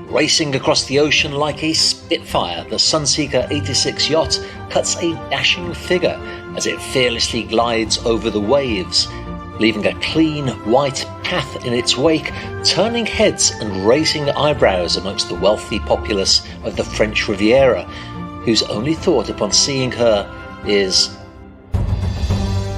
Racing across the ocean like a Spitfire, the Sunseeker 86 yacht cuts a dashing figure as it fearlessly glides over the waves, leaving a clean white path in its wake, turning heads and raising eyebrows amongst the wealthy populace of the French Riviera, whose only thought upon seeing her is